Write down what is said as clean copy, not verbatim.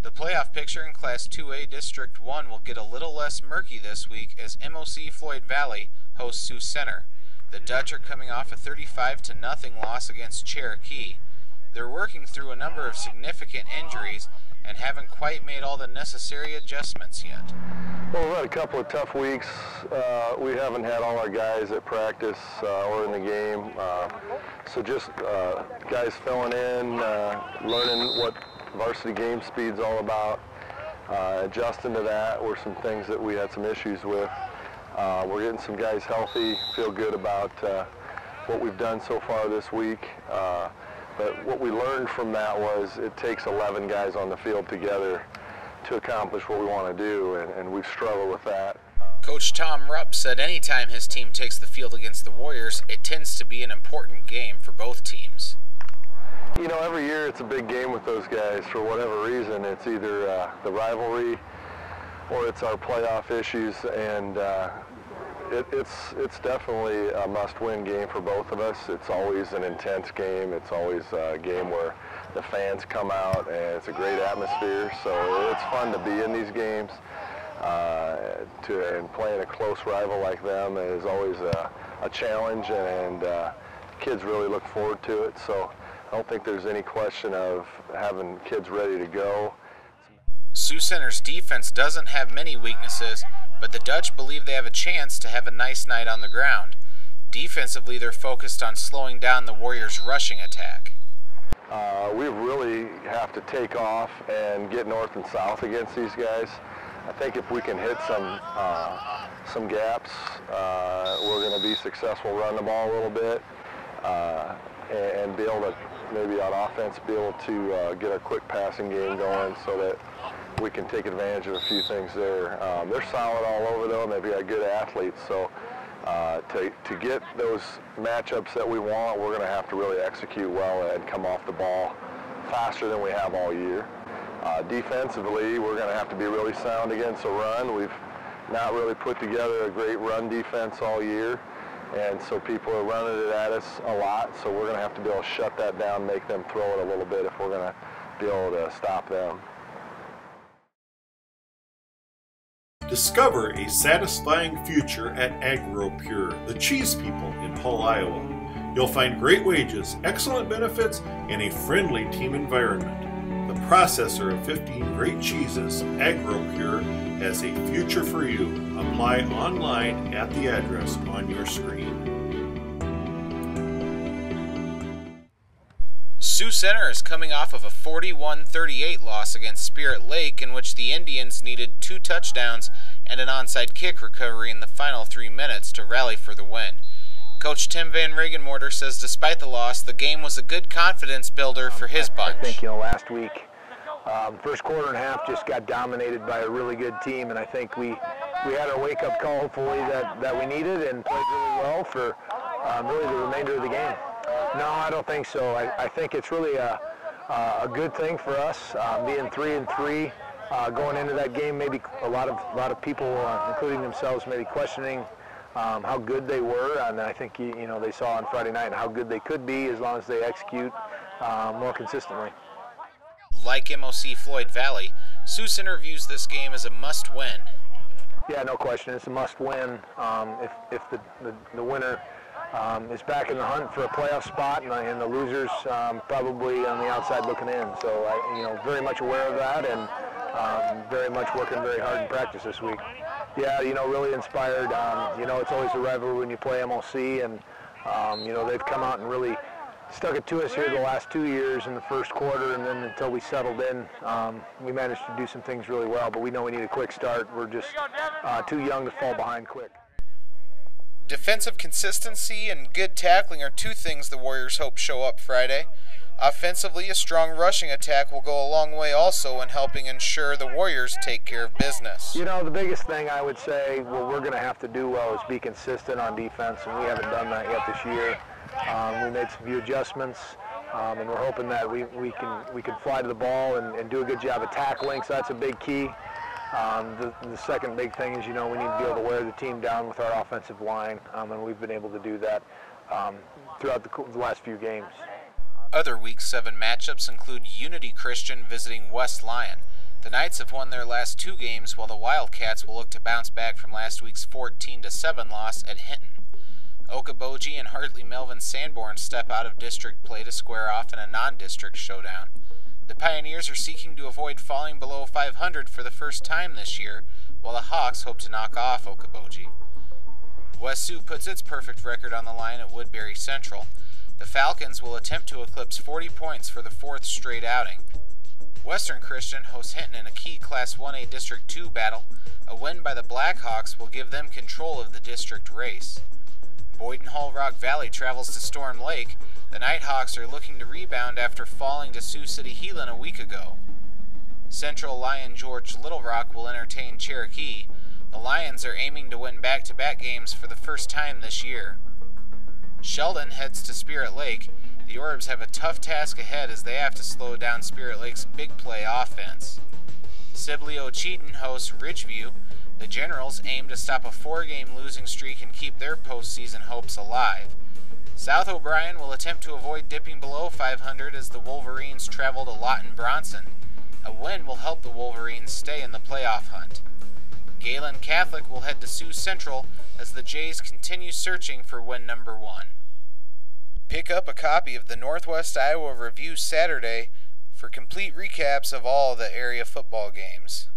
The playoff picture in Class 2A District 1 will get a little less murky this week as MOC-Floyd Valley hosts Sioux Center. The Dutch are coming off a 35-0 loss against Cherokee. They're working through a number of significant injuries and haven't quite made all the necessary adjustments yet. Well, we've had a couple of tough weeks. We haven't had all our guys at practice or in the game. So just guys filling in, learning what varsity game speed's all about, adjusting to that were some things that we had some issues with. We're getting some guys healthy, feel good about what we've done so far this week. But what we learned from that was it takes 11 guys on the field together to accomplish what we want to do, and we've struggled with that. Coach Tom Rupp said anytime his team takes the field against the Warriors, it tends to be an important game for both teams. You know, every year it's a big game with those guys for whatever reason. It's either the rivalry or it's our playoff issues, and it's definitely a must-win game for both of us. It's always an intense game. It's always a game where the fans come out, and it's a great atmosphere. So it's fun to be in these games. And playing a close rival like them is always a challenge, and kids really look forward to it. So I don't think there's any question of having kids ready to go. Sioux Center's defense doesn't have many weaknesses, but the Dutch believe they have a chance to have a nice night on the ground. Defensively, they're focused on slowing down the Warriors' rushing attack. We really have to take off and get north and south against these guys. I think if we can hit some gaps, we're going to be successful, run the ball a little bit, and be able to, maybe on offense, be able to get a quick passing game going so that we can take advantage of a few things there. They're solid all over though, and they've got good athletes, so to get those matchups that we want, we're going to have to really execute well and come off the ball faster than we have all year. Defensively, we're going to have to be really sound against a run. We've not really put together a great run defense all year, and so people are running it at us a lot, so we're going to have to be able to shut that down, make them throw it a little bit if we're going to be able to stop them. Discover a satisfying future at AgroPure, the cheese people in Hull, Iowa. You'll find great wages, excellent benefits, and a friendly team environment. The processor of 15 great cheeses, AgroPure, has a future for you. Apply online at the address on your screen. Sioux Center is coming off of a 41-38 loss against Spirit Lake, in which the Indians needed 2 touchdowns and an onside kick recovery in the final 3 minutes to rally for the win. Coach Tim Van Regenmorter says despite the loss, the game was a good confidence builder for his bunch. I think, last week, first quarter and a half just got dominated by a really good team, and I think we had our wake-up call, hopefully, that we needed, and played really well for really the remainder of the game. No, I don't think so. I think it's really a good thing for us, being 3-3, going into that game. Maybe a lot of people, including themselves, maybe questioning how good they were, and I think they saw on Friday night how good they could be as long as they execute more consistently. Like MOC-Floyd Valley, Sioux Center views this game as a must-win. Yeah, no question. It's a must-win. If the winner is back in the hunt for a playoff spot, and the losers probably on the outside looking in. So very much aware of that, and very much working very hard in practice this week. Yeah, really inspired. It's always a rivalry when you play MOC, and they've come out and really stuck it to us here the last 2 years in the first quarter, and then until we settled in, we managed to do some things really well, but we know we need a quick start. We're just too young to fall behind quick. Defensive consistency and good tackling are 2 things the Warriors hope show up Friday. Offensively, a strong rushing attack will go a long way also in helping ensure the Warriors take care of business. The biggest thing I would say what we're going to have to do well is be consistent on defense, and we haven't done that yet this year. We made some few adjustments, and we're hoping that we can fly to the ball and do a good job of tackling, so that's a big key. The second big thing is, we need to be able to wear the team down with our offensive line, and we've been able to do that throughout the last few games. Other Week 7 matchups include Unity Christian visiting West Lyon. The Knights have won their last 2 games, while the Wildcats will look to bounce back from last week's 14-7 loss at Hinton. Okoboji and Hartley Melvin Sanborn step out of district play to square off in a non-district showdown. The Pioneers are seeking to avoid falling below 500 for the first time this year, while the Hawks hope to knock off Okoboji. West Sioux puts its perfect record on the line at Woodbury Central. The Falcons will attempt to eclipse 40 points for the 4th straight outing. Western Christian hosts Hinton in a key Class 1A District 2 battle. A win by the Blackhawks will give them control of the district race. Boyden Hull Rock Valley travels to Storm Lake. The Nighthawks are looking to rebound after falling to Sioux City Heelan a week ago. Central Lion George Little Rock will entertain Cherokee. The Lions are aiming to win back-to-back games for the first time this year. Sheldon heads to Spirit Lake. The Orbs have a tough task ahead as they have to slow down Spirit Lake's big play offense. Sibley Ocheyedan hosts Ridgeview. The Generals aim to stop a 4-game losing streak and keep their postseason hopes alive. South O'Brien will attempt to avoid dipping below 500 as the Wolverines travel to Lawton Bronson. A win will help the Wolverines stay in the playoff hunt. Galen Catholic will head to Sioux Central as the Jays continue searching for win number 1. Pick up a copy of the Northwest Iowa Review Saturday for complete recaps of all the area football games.